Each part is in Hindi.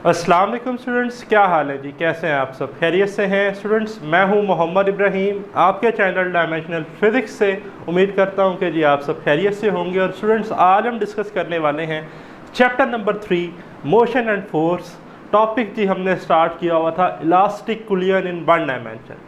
अस्सलाम वालेकुम स्टूडेंट्स, क्या हाल है जी? कैसे हैं आप सब? खैरियत से हैं स्टूडेंट्स? मैं हूं मोहम्मद इब्राहिम आपके चैनल डायमेंशनल फिज़िक्स से। उम्मीद करता हूं कि जी आप सब खैरियत से होंगे। और स्टूडेंट्स, आज हम डिस्कस करने वाले हैं chapter number 3 motion and force. Topic जी हमने स्टार्ट किया हुआ था elastic collision in one dimension.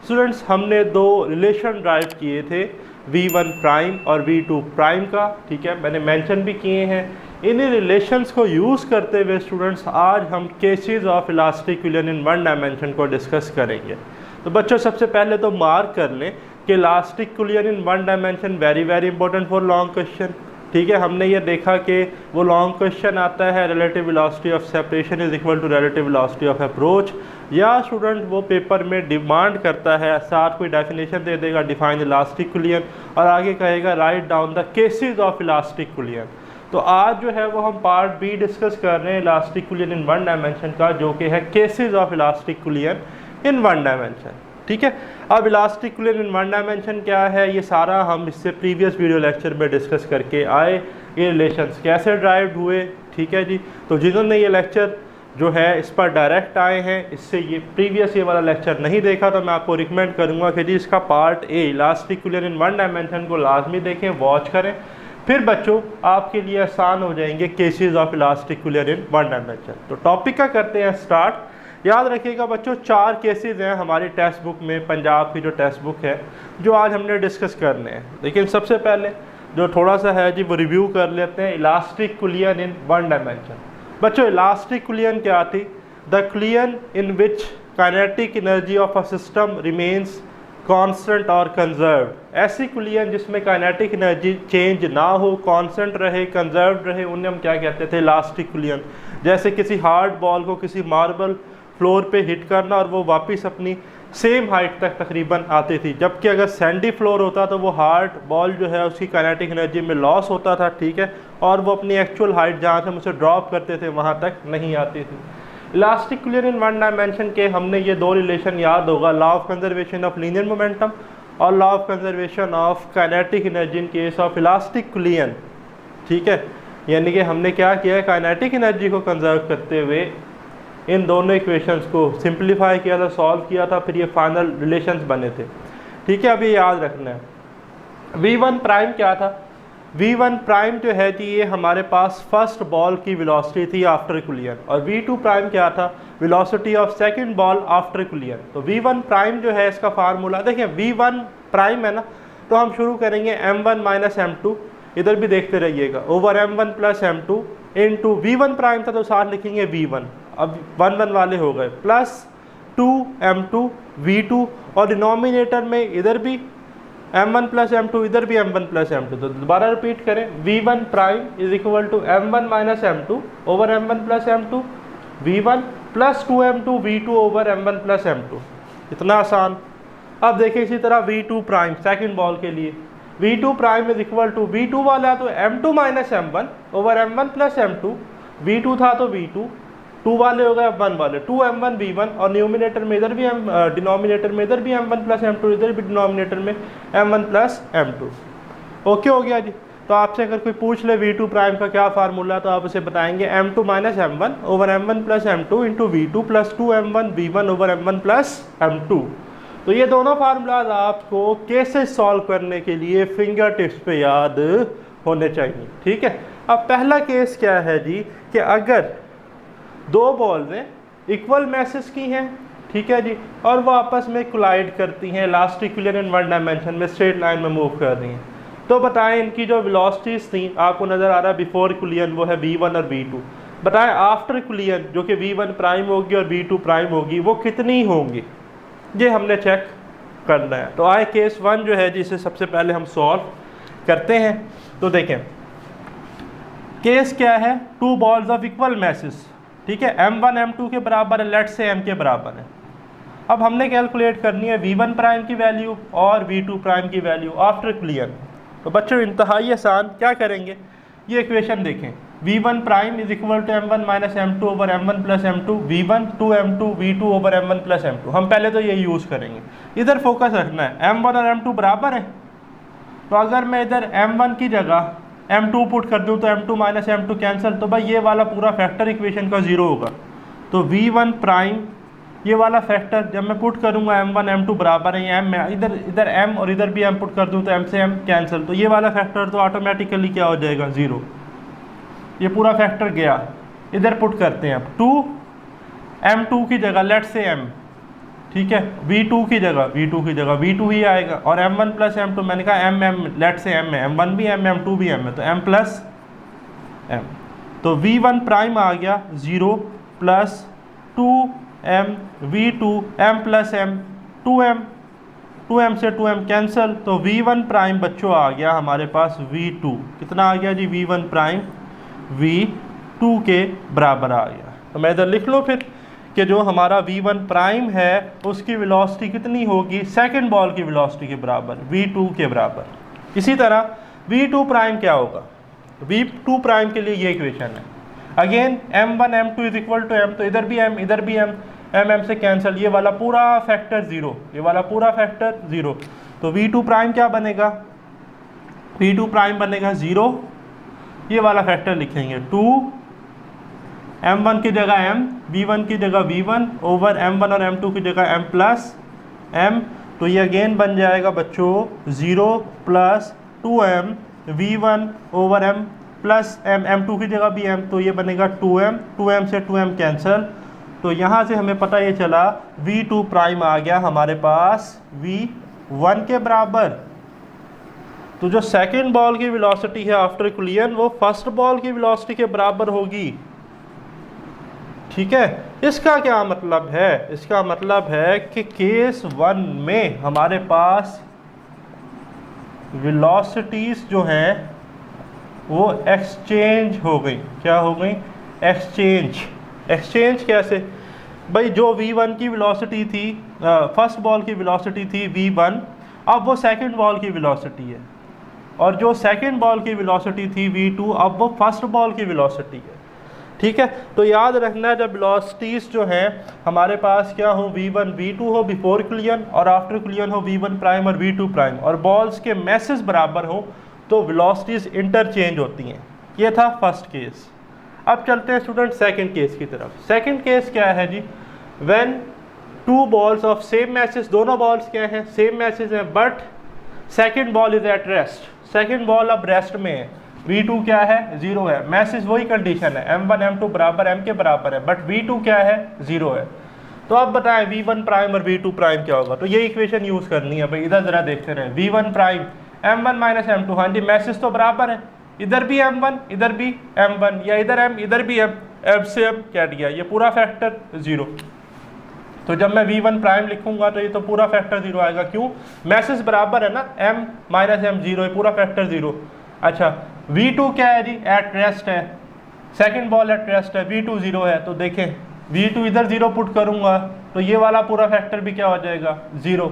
Students, हमने दो रिलेशन ड्राइव किए थे, v1 प्राइम और v2 प्राइम का। ठीक है, मैंने मेंशन भी किए हैं। इन्हीं रिलेशंस को यूज़ करते हुए स्टूडेंट्स आज हम cases of elastic collision in one dimension को डिस्कस करेंगे। तो बच्चों, सबसे पहले तो मार्क कर लें कि elastic collision in one dimension very very important for long question. ठीक है, हमने ये देखा कि वो लॉन्ग क्वेश्चन आता है relative velocity of separation is equal to relative velocity of approach, या स्टूडेंट वो पेपर में डिमांड करता है, साथ कोई डेफिनेशन दे देगा डिफाइन इलास्टिक कुलियन, और आगे कहेगा write down the cases of elastic कुलियन। तो आज जो है वो हम पार्ट बी डिस्कस कर रहे हैं elastic collision in one dimension का, जो कि है cases of elastic collision in one dimension. ठीक है, अब elastic collision in one dimension क्या है, ये सारा हम इससे प्रीवियस वीडियो लेक्चर में डिस्कस करके आए। ये रिलेशंस कैसे ड्राइव हुए, ठीक है जी। तो जिन्होंने ये लेक्चर जो है इस पर डायरेक्ट आए हैं, इससे ये प्रीवियस ये वाला लेक्चर नहीं देखा, तो मैं आपको रिकमेंड करूँगा कि जी इसका part A elastic collision in one dimension को लाजमी देखें, वॉच करें। फिर बच्चों आपके लिए आसान हो जाएंगे cases of elastic collision in one dimension. तो टॉपिक का करते हैं स्टार्ट। याद रखिएगा बच्चों, 4 केसेस हैं हमारी टेक्स्ट बुक में, पंजाब की जो टेक्स्ट बुक है, जो आज हमने डिस्कस करने हैं। लेकिन सबसे पहले जो थोड़ा सा है जी वो रिव्यू कर लेते हैं elastic collision in one dimension. बच्चों, इलास्टिक कुलियन क्या थी? The कुलियन in which kinetic energy of a system remains constant और कंजर्व्ड। ऐसी कुलियन जिसमें काइनेटिक एनर्जी चेंज ना हो, कांस्टेंट रहे, कंजर्व्ड रहे, उन्हें हम क्या कहते थे? इलास्टिक कुलियन। जैसे किसी हार्ड बॉल को किसी मार्बल फ्लोर पे हिट करना और वो वापस अपनी सेम हाइट तक तकरीबन आती थी, जबकि अगर सैंडी फ्लोर होता तो वो हार्ड बॉल जो है उसकी काइनेटिक एनर्जी में लॉस होता था, ठीक है, और वो अपनी एक्चुअल हाइट जहाँ से हम उसे ड्रॉप करते थे वहाँ तक नहीं आती थी। Elastic collision in one dimension के हमने ये दो रिलेशन याद होगा, law of conservation of linear momentum और law of conservation of kinetic energy in case of elastic collision. ठीक है, यानी कि हमने क्या किया है, काइनेटिक एनर्जी को कंजर्व करते हुए इन दोनों इक्वेशंस को सिंप्लीफाई किया था, सॉल्व किया था, फिर ये फाइनल रिलेशंस बने थे। ठीक है, अब ये याद रखना है। v1 प्राइम क्या था? v1 प्राइम जो है जी ये हमारे पास फर्स्ट बॉल की वेलोसिटी थी आफ्टर कुलियन, और v2 प्राइम क्या था? Velocity of second ball after कुलियन। तो v1 प्राइम जो है इसका फार्मूला देखिए, v1 प्राइम है ना, तो हम शुरू करेंगे m1 माइनस m2, इधर भी देखते रहिएगा, over m1 plus m2 into v1 prime था तो साथ लिखेंगे v1, अब 1 1 वाले हो गए, प्लस 2m2 v2, और डिनोमिनेटर में इधर भी m1 प्लस m2, इधर भी m1 प्लस m2। तो दोबारा रिपीट करें, v1 prime is equal to m1 minus m2 over m1 plus m2, v1 plus 2m2 v2 over m1 plus m2। इतना आसान। अब देखिए इसी तरह v2 प्राइम सेकंड बॉल के लिए, v2 prime is equal to v2 वाला तो m2 minus m1 over m1 plus m2, v2 था तो v2, 2 वाले हो गए 1 वाले, 2m1 v1, और न्यूमिनेटर में इधर भी डिनोमिनेटर में इधर भी m1 प्लस m2, इधर भी डिनोमिनेटर में m1 प्लस m2। ओके हो गया जी। तो आपसे अगर कोई पूछ ले v2 प्राइम का क्या फार्मूला, तो आप उसे बताएंगे m2 minus m1 over m1 plus m2 into v2 plus 2m1 v1 over m1 plus m2। तो ये दोनों फार्मूलाज आपको केसेस सॉल्व करने के लिए फिंगर टिप्स पे याद होने चाहिए। ठीक है, अब पहला केस क्या है जी, कि अगर दो बॉल्स हैं इक्वल मैसेज की हैं, ठीक है जी, और वो आपस में कोलाइड करती हैं, elastic collision in one dimension में स्ट्रेट लाइन में मूव कर रही हैं, तो बताएं इनकी जो वेलोसिटीज थी, आपको नज़र आ रहा है बिफोर कुलियन वो है v1 और v2, बताएं आफ्टर कुलियन जो कि v1 प्राइम होगी और v2 प्राइम होगी वो कितनी होंगी, ये हमने चेक करना है। तो आए केस 1 जो है जिसे सबसे पहले हम सॉल्व करते हैं। तो देखें केस क्या है, 2 बॉल्स ऑफ इक्वल मैसेज, ठीक है, m1 m2 के बराबर है, लेट से m के बराबर है। अब हमने कैलकुलेट करनी है v1 प्राइम की वैल्यू और v2 प्राइम की वैल्यू आफ्टर कुलियन। तो बच्चों इंतहाई आसान, क्या करेंगे, ये इक्वेशन देखें, v1 prime is equal to m1 minus m2 over m1 plus m2, v1 2m2 v2 over m1 plus m2। हम पहले तो ये यूज़ करेंगे, इधर फोकस रखना है, m1 और m2 बराबर है, तो अगर मैं इधर m1 की जगह m2 पुट कर दूं तो m2 माइनस m2 कैंसिल, तो भाई ये वाला पूरा फैक्टर इक्वेशन का 0 होगा। तो v1 प्राइम ये वाला फैक्टर जब मैं पुट करूंगा m1 m2 बराबर है m में, इधर m और इधर भी m पुट कर दूं तो m से m कैंसिल, तो ये वाला फैक्टर तो ऑटोमेटिकली क्या हो जाएगा 0। ये पूरा फैक्टर गया, इधर पुट करते हैं अब 2 m2 की जगह लेट से m, ठीक है, v2 की जगह v2 ही आएगा, और m1 प्लस m2 मैंने कहा m लेट से m है, m1 भी m m2 भी m है, तो m प्लस m, तो v1 प्राइम आ गया 0 plus 2m v2 m plus m 2m से 2m कैंसिल, तो v1 प्राइम बच्चों आ गया हमारे पास v2, कितना आ गया जी v1 प्राइम v2 के बराबर आ गया। तो मैं इधर लिख लो फिर कि जो हमारा v1 प्राइम है उसकी वेलोसिटी कितनी होगी, सेकंड बॉल की वेलोसिटी के बराबर, v2 के बराबर। इसी तरह v2 प्राइम क्या होगा, v2 प्राइम के लिए ये इक्वेशन है, again m1 m2 is equal to m, तो इधर भी m m से कैंसिल, ये वाला पूरा फैक्टर 0, ये वाला पूरा फैक्टर 0, तो v2 प्राइम क्या बनेगा, v2 प्राइम बनेगा 0, ये वाला फैक्टर लिखेंगे 2 m1 की जगह m, v1 की जगह v1 ओवर m1 और m2 की जगह m प्लस m, तो ये अगेन बन जाएगा बच्चों 0 plus 2m v1 over m plus m2 की जगह भी m, तो ये बनेगा 2m से 2m कैंसिल, तो यहाँ से हमें पता ये चला v2 प्राइम आ गया हमारे पास v1 के बराबर। तो जो सेकंड बॉल की वेलोसिटी है आफ्टर कोलिजन वो फर्स्ट बॉल की वेलोसिटी के बराबर होगी, ठीक है। इसका क्या मतलब है, इसका मतलब है कि केस 1 में हमारे पास वेलोसिटीज जो हैं वो एक्सचेंज हो गई, क्या हो गई, एक्सचेंज कैसे भाई, जो v1 की वेलोसिटी थी, फर्स्ट बॉल की वेलोसिटी थी v1, अब वो सेकंड बॉल की वेलोसिटी है, और जो सेकंड बॉल की वेलोसिटी थी v2 अब वो फर्स्ट बॉल की वेलोसिटी है, ठीक है। तो याद रखना जब वेलोसिटीज जो हैं हमारे पास क्या हो, v1 v2 हो बिफोर कोलिजन, और आफ्टर कोलिजन हो v1 प्राइम और v2 प्राइम, और बॉल्स के मैसेज बराबर हो तो वेलोसिटीज इंटरचेंज होती हैं। ये था फर्स्ट केस। अब चलते हैं स्टूडेंट सेकंड केस की तरफ। सेकंड केस क्या है जी, when two balls of same mass, दोनों बॉल्स क्या हैं, सेम मैसेज हैं, but second ball is at rest, second ball अब रेस्ट में है, v2 क्या है 0 है, मैसेज वही कंडीशन है m1 m2 बराबर m के बराबर है, बट v2 क्या है 0 है। तो अब बताएं v1 प्राइम और v2 प्राइम क्या होगा, तो ये इक्वेशन यूज करनी है भाई, इधर जरा देखते रहे, v1 prime m1 minus m2, हाँ जी मैसेज तो बराबर है, इधर भी m1 इधर भी m1, या इधर m इधर भी m से m कैट गया, ये पूरा फैक्टर 0। तो जब मैं v1 प्राइम लिखूंगा तो ये तो पूरा फैक्टर 0 आएगा, क्यों, मैसेज बराबर है ना, m माइनस m 0 है, पूरा फैक्टर 0। अच्छा v2 क्या है जी, एट रेस्ट है, सेकंड बॉल एट रेस्ट है, v2 0 है, तो देखें v2 इधर 0 पुट करूंगा तो ये वाला पूरा फैक्टर भी क्या हो जाएगा 0।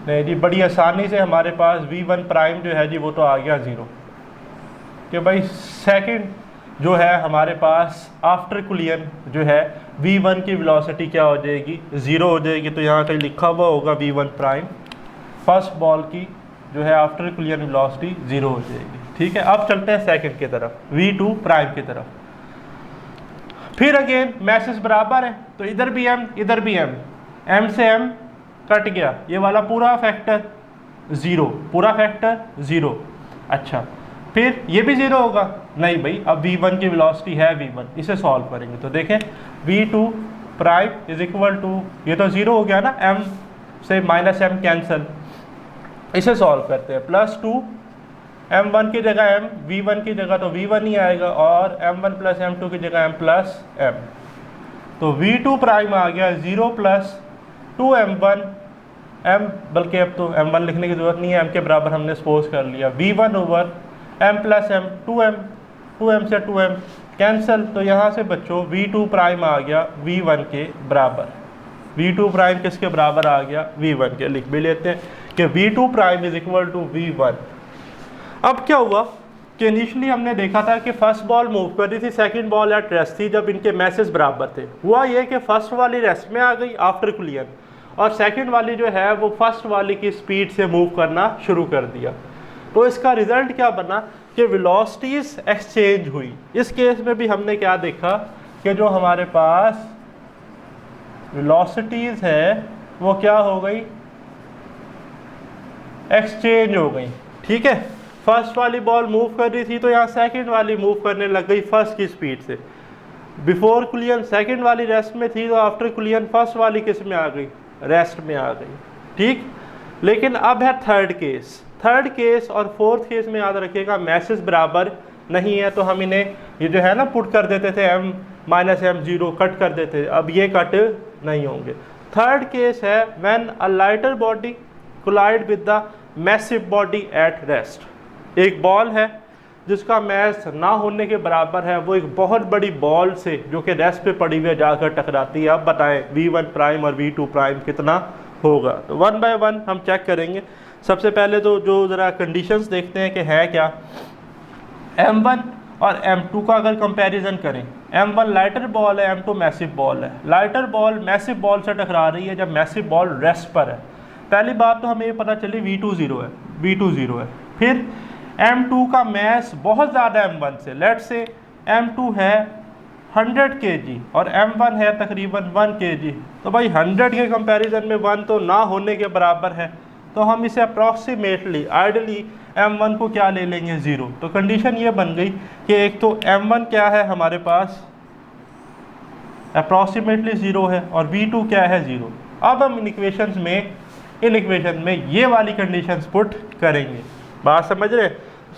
नहीं जी, बड़ी आसानी से हमारे पास v1 प्राइम जो है जी वो तो आ गया 0, कि भाई सेकंड जो है हमारे पास आफ्टर कोलिजन जो है v1 की वेलोसिटी क्या हो जाएगी 0 हो जाएगी, तो यहाँ कहीं लिखा हुआ होगा v1 प्राइम फर्स्ट बॉल की जो है आफ्टर कोलिजन वेलोसिटी 0 हो जाएगी, ठीक है। अब चलते हैं सेकंड की तरफ, v2 प्राइम की तरफ। फिर अगेन मैसेज बराबर है, तो इधर भी m इधर भी m से m कट गया, ये वाला पूरा फैक्टर 0, पूरा फैक्टर 0। अच्छा फिर ये भी 0 होगा, नहीं भाई, अब v1 की वेलोसिटी है v1, इसे सॉल्व करेंगे तो देखें v2 prime is equal to, ये तो 0 हो गया ना, m से माइनस m कैंसिल, इसे सॉल्व करते हैं, प्लस 2 m1 की जगह m, v1 की जगह तो v1 ही आएगा, और m1 प्लस m2 की जगह m प्लस m, तो v2 प्राइम आ गया 0 प्लस 2m1 m, बल्कि अब तो m1 लिखने की जरूरत नहीं है, m के बराबर हमने सपोज कर लिया, v1 over m plus m 2m से 2m कैंसिल, तो यहाँ से बच्चों v2 प्राइम आ गया v1 के बराबर, v2 प्राइम किसके बराबर आ गया v1 के, लिख भी लेते हैं कि v2 prime is equal to v1। अब क्या हुआ कि इनिशियली हमने देखा था कि फर्स्ट बॉल मूव कर रही थी, सेकंड बॉल एट रेस्ट थी, जब इनके मैसेज बराबर थे, हुआ ये कि फर्स्ट वाली रेस्ट में आ गई आफ्टर कोलिजन, और सेकंड वाली जो है वो फर्स्ट वाली की स्पीड से मूव करना शुरू कर दिया। तो इसका रिजल्ट क्या बना कि वेलोसिटीज एक्सचेंज हुई। इस केस में भी हमने क्या देखा कि जो हमारे पास वेलोसिटीज़ है वो क्या हो गई, एक्सचेंज हो गई। ठीक है, फर्स्ट वाली बॉल मूव कर रही थी तो यहाँ सेकंड वाली मूव करने लग गई फर्स्ट की स्पीड से। बिफोर कुलियन सेकंड वाली रेस्ट में थी तो आफ्टर कुलियन फर्स्ट वाली किस में आ गई, रेस्ट में आ गई। ठीक, लेकिन अब है थर्ड केस। थर्ड केस और फोर्थ केस में याद रखिएगा मैसेज बराबर नहीं है, तो हम इन्हें ये जो है ना पुट कर देते थे m माइनस m0 कट कर देते, अब ये कट नहीं होंगे। थर्ड केस है when a lighter body collide with the massive body at rest. एक बॉल है जिसका मैस ना होने के बराबर है, वो एक बहुत बड़ी बॉल से जो कि रेस्ट पे पड़ी हुई है जाकर टकराती है। अब बताएं v1 प्राइम और v2 प्राइम कितना होगा। तो वन बाय वन हम चेक करेंगे। सबसे पहले तो जो ज़रा कंडीशंस देखते हैं कि है क्या। m1 और m2 का अगर कंपैरिजन करें, m1 लाइटर बॉल है, m2 मैसिव बॉल है। लाइटर बॉल मैसिव बॉल से टकरा रही है जब मैसिव बॉल रेस्ट पर है। पहली बात तो हमें ये पता चली v2 0 है, v2 0 है। फिर m2 का मैस बहुत ज़्यादा m1 से, लेट से m2 है 100 kg और m1 है तकरीबन 1 kg, तो भाई 100 के कंपैरिजन में 1 तो ना होने के बराबर है, तो हम इसे अप्रॉक्सीमेटली आइडली m1 को क्या ले लेंगे, 0। तो कंडीशन ये बन गई कि एक तो m1 क्या है हमारे पास अप्रॉक्सीमेटली 0 है और v2 क्या है 0। अब हम इन इक्वेशन में ये वाली कंडीशंस पुट करेंगे। बात समझ रहे।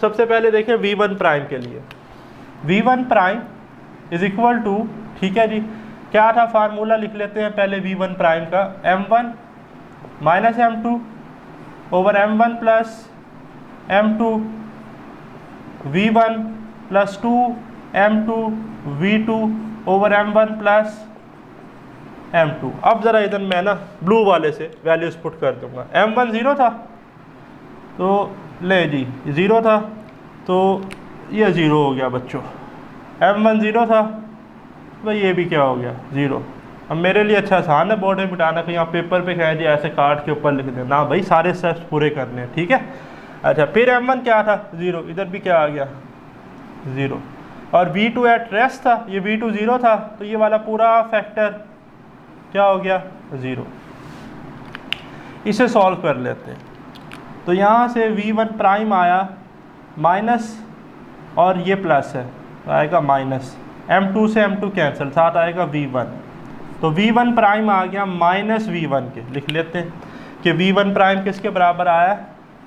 सबसे पहले देखें v1 प्राइम के लिए, v1 prime is equal to, ठीक है जी, क्या था फार्मूला लिख लेते हैं पहले v1 प्राइम का, m1 minus m2 over m1 plus m2 v1 plus 2 m2 v2 over m1 plus m2। अब ज़रा इधर मैं ना ब्लू वाले से वैल्यूज पुट कर दूंगा। m1 0 था तो ले जी 0 था तो ये 0 हो गया बच्चों। m1 0 था तो ये भी क्या हो गया 0। अब मेरे लिए अच्छा आसान है बोर्ड में बिठाना, कहीं आप पेपर पे कहें जी ऐसे कार्ड के ऊपर लिख दें ना, भाई सारे स्टेप्स पूरे करने हैं। ठीक है, अच्छा फिर m1 क्या था 0, इधर भी क्या आ गया 0 और v2 एट रेस्ट था, ये v2 0 था तो ये वाला पूरा फैक्टर क्या हो गया 0। इसे सॉल्व कर लेते हैं। तो यहाँ से v1 प्राइम आया माइनस और ये प्लस है तो आएगा माइनस, m2 से m2 कैंसिल, साथ आएगा v1। तो v1 प्राइम आ गया माइनस v1 के, लिख लेते हैं कि v1 प्राइम किसके बराबर आया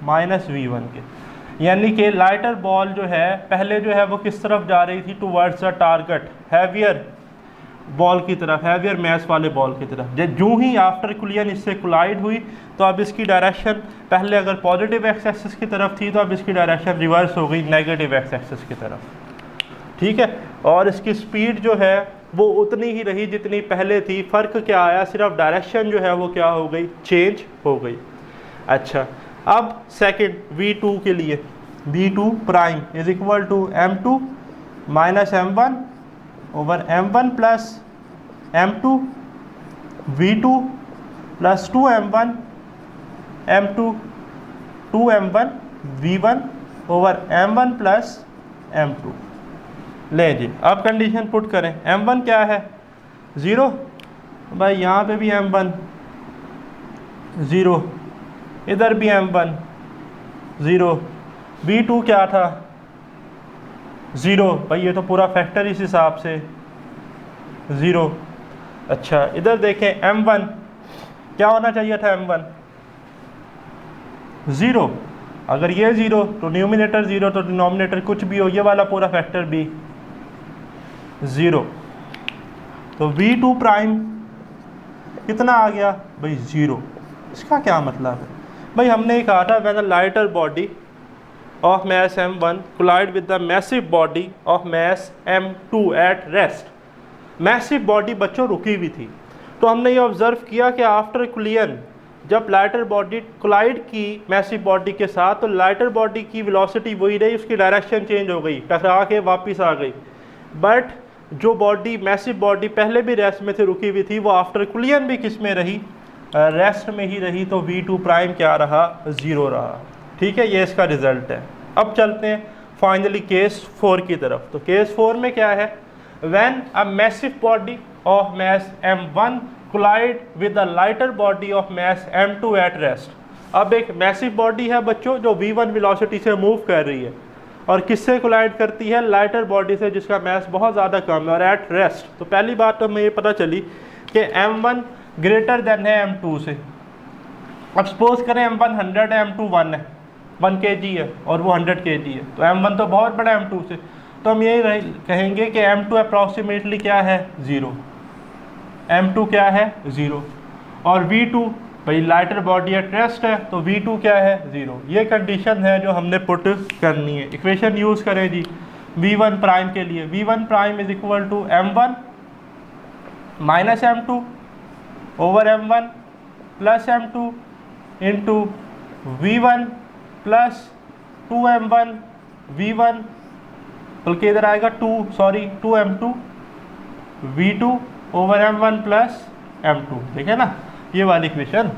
माइनस v1 के। यानी कि लाइटर बॉल जो है पहले जो है वो किस तरफ जा रही थी, towards the target, heavier ball की तरफ, हैवियर मैस वाले बॉल की तरफ। जो ही आफ्टर कुलियन इससे कोलाइड हुई तो अब इसकी डायरेक्शन पहले अगर पॉजिटिव एक्स एक्सिस की तरफ थी तो अब इसकी डायरेक्शन रिवर्स हो गई नेगेटिव एक्स एक्सिस की तरफ। ठीक है, और इसकी स्पीड जो है वो उतनी ही रही जितनी पहले थी, फ़र्क क्या आया, सिर्फ डायरेक्शन जो है वो क्या हो गई, चेंज हो गई। अच्छा, अब सेकंड v2 के लिए, v2 prime is equal to m2 minus m1 over m1 plus m2 v2 plus 2m1 m2 2m1 v1 over m1 plus m2। ले जी, अब कंडीशन पुट करें। m1 क्या है 0, भाई यहाँ पे भी m1 0, इधर भी m1 0, v2 क्या था 0, भाई ये तो पूरा फैक्टर इस हिसाब से 0। अच्छा इधर देखें m1 क्या होना चाहिए था, m1 0, अगर ये 0 तो न्यूमिनेटर 0 तो डिनोमिनेटर कुछ भी हो, ये वाला पूरा फैक्टर भी 0। तो v2 प्राइम कितना आ गया भाई 0। इसका क्या मतलब है भाई, हमने कहा था when a lighter body of mass m1 collide with the massive body of mass m2 at rest। Massive body बच्चों रुकी हुई थी, तो हमने ये ऑब्जर्व किया कि आफ्टर कुलियन जब लाइटर बॉडी कोलाइड की मैसिव बॉडी के साथ तो लाइटर बॉडी की वेलोसिटी वही रही, उसकी डायरेक्शन चेंज हो गई, टकरा के वापस आ गई। बट जो बॉडी मैसिव बॉडी पहले भी रेस्ट में से रुकी हुई थी वो आफ्टर कुलियन भी किस में रही, रेस्ट में ही रही, तो v2 प्राइम क्या रहा 0 रहा। ठीक है, ये इसका रिजल्ट है। अब चलते हैं फाइनली केस 4 की तरफ। तो केस 4 में क्या है, when a massive body of mass m1 collide with a lighter body of mass m2 at rest. अब एक मैसिव बॉडी है बच्चों जो v1 वेलोसिटी से मूव कर रही है और किससे कोलाइड करती है, लाइटर बॉडी से जिसका मास बहुत ज़्यादा कम है और एट रेस्ट। तो पहली बात तो हमें ये पता चली कि m1 ग्रेटर देन है m2 से। अब सपोज करें m1 100 है, m2 1 है, 1 kg है और वो 100 kg है, तो m1 तो बहुत बड़ा m2 से। तो हम यही कहेंगे कि m2 अप्रॉक्सीमेटली क्या है, 0। m2 क्या है, 0। और v2 भाई लाइटर बॉडी एट रेस्ट है तो v2 क्या है, 0। ये कंडीशन है जो हमने पुट करनी है। इक्वेशन यूज़ करें जी v1 प्राइम के लिए, v1 prime is equal to m1 minus m2 over m1 plus m2 into v1 plus 2m1 v1, बल्कि इधर आएगा 2m2 v2 over m1 plus m2। ठीक है ना, ये वाली इक्वेशन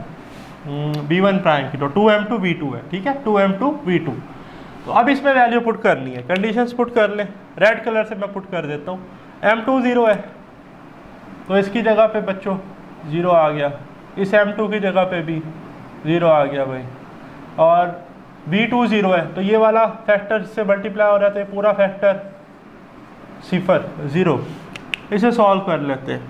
v1 प्राइम की तो 2m2 v2 है। ठीक है, 2m2 v2। तो अब इसमें वैल्यू पुट करनी है, कंडीशंस पुट कर लें। रेड कलर से मैं पुट कर देता हूँ। m2 0 है तो इसकी जगह पे बच्चों 0 आ गया, इस m2 की जगह पे भी 0 आ गया भाई। और v2 0 है तो ये वाला फैक्टर से मल्टीप्लाई हो रहा था, पूरा फैक्टर 0। इसे सॉल्व कर लेते हैं।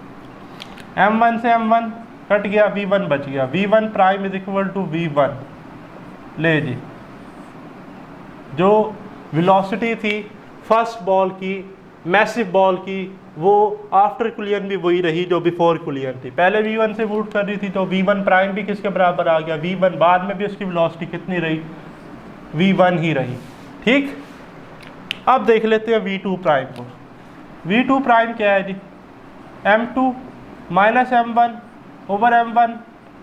m1 से m1 कट गया, v1 बच गया। v1 prime is equal to v1। ले जी, जो वेलोसिटी थी फर्स्ट बॉल की, मैसिव बॉल की, वो आफ्टर कुलियन भी वही रही जो बिफोर कुलियन थी। पहले v1 से मूव कर रही थी तो v1 प्राइम भी किसके बराबर आ गया, v1। बाद में भी उसकी वेलोसिटी कितनी रही, v1 ही रही। ठीक, अब देख लेते हैं v2 प्राइम को। v2 प्राइम क्या है जी, m2 minus m1 over m1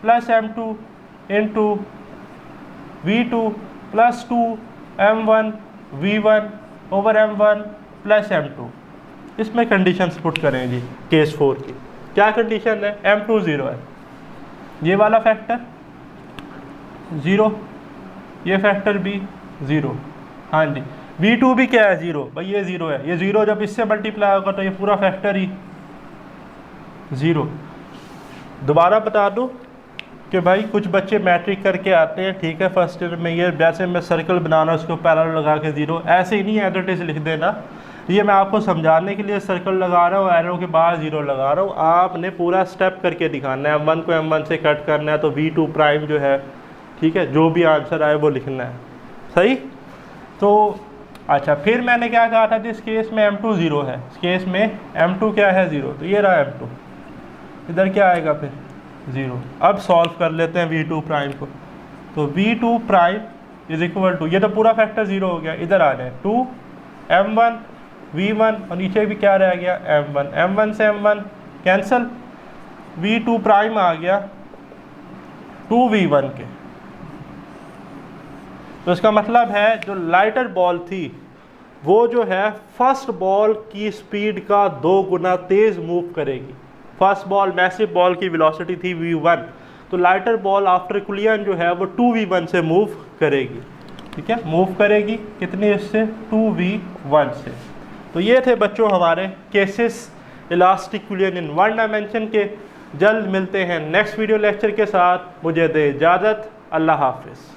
plus m2 into v2 plus 2m1 v1 over m1 plus m2। इसमें कंडीशंस पुट करें जी केस 4 की। क्या कंडीशन है, m2 0 है, ये वाला फैक्टर 0, ये फैक्टर भी 0। हाँ जी, v2 भी क्या है, 0 भाई, ये 0 है। ये 0 जब इससे मल्टीप्लाई होगा तो ये पूरा फैक्टर ही 0। दोबारा बता दूं कि भाई कुछ बच्चे मैट्रिक करके आते हैं, ठीक है, फर्स्ट ईयर में, ये वैसे मैं सर्कल बनाना उसको पैरेलल लगा के 0, ऐसे ही नहीं एज इट इज लिख देना। ये मैं आपको समझाने के लिए सर्कल लगा रहा हूँ, एरो के बाद 0 लगा रहा हूँ। आपने पूरा स्टेप करके दिखाना है। m1 को m1 से कट करना है तो v2 प्राइम जो है, ठीक है, जो भी आंसर आए वो लिखना है। सही, तो अच्छा, फिर मैंने क्या कहा था, जिस केस में m2 0 है, इस केस में m2 क्या है, 0। तो ये रहा m2, इधर क्या आएगा फिर 0। अब सॉल्व कर लेते हैं v2 प्राइम को। तो v2 prime is equal to, ये तो पूरा फैक्टर 0 हो गया, इधर आ जाए 2m1 v1 और नीचे भी क्या रह गया, m1 से m1 कैंसिल, v2 प्राइम आ गया 2v1 के। तो इसका मतलब है जो लाइटर बॉल थी वो जो है फर्स्ट बॉल की स्पीड का 2 गुना तेज मूव करेगी। फर्स्ट बॉल मैसिव बॉल की वेलोसिटी थी v1, तो लाइटर बॉल आफ्टर कुलियन जो है वो 2v1 से मूव करेगी। ठीक है, मूव करेगी कितनी, इससे 2v1 से। तो ये थे बच्चों हमारे केसेस इलास्टिक कुलियन इन 1 डायमेंशन के। जल्द मिलते हैं नेक्स्ट वीडियो लेक्चर के साथ। मुझे दे इजाज़त, अल्लाह हाफिज़।